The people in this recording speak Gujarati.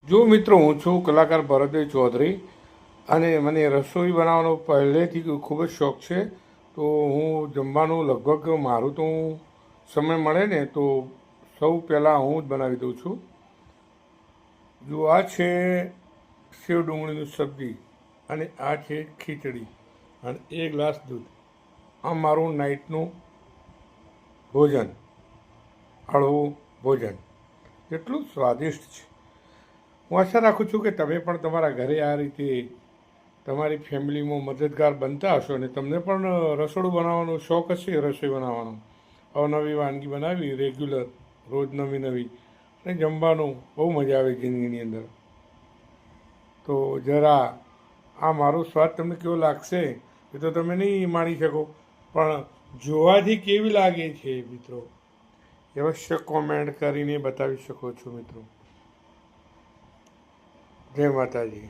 જો મિત્રો, હું છું કલાકાર ભરતભાઈ ચૌધરી અને મને રસોઈ બનાવવાનો પહેલેથી ખૂબ જ શોખ છે. તો હું જમવાનું લગભગ મારું તો સમય મળે ને તો સૌ પહેલાં હું જ બનાવી દઉં છું. જો આ છે સેવ ડુંગળીનું સબ્જી અને આ છે ખીચડી અને 1 ગ્લાસ દૂધ. આ મારું નાઇટનું ભોજન, હળવું ભોજન, એટલું સ્વાદિષ્ટ છે. હું આશા રાખું છું કે તમે પણ તમારા ઘરે આ રીતે તમારી ફેમિલીમાં મદદગાર બનતા હશો અને તમને પણ રસોડું બનાવવાનો શોખ હશે, રસોઈ બનાવવાનો, અવનવી વાનગી બનાવી રેગ્યુલર, રોજ નવી નવી, અને જમવાનું બહુ મજા આવે જિંદગીની અંદર. તો જરા આ મારો સ્વાદ તમને કેવો લાગશે એ તો તમે નહીં માણી શકો, પણ જોવાથી કેવી લાગે છે મિત્રો અવશ્ય કોમેન્ટ કરીને બતાવી શકો છો મિત્રો. જય માતાજી.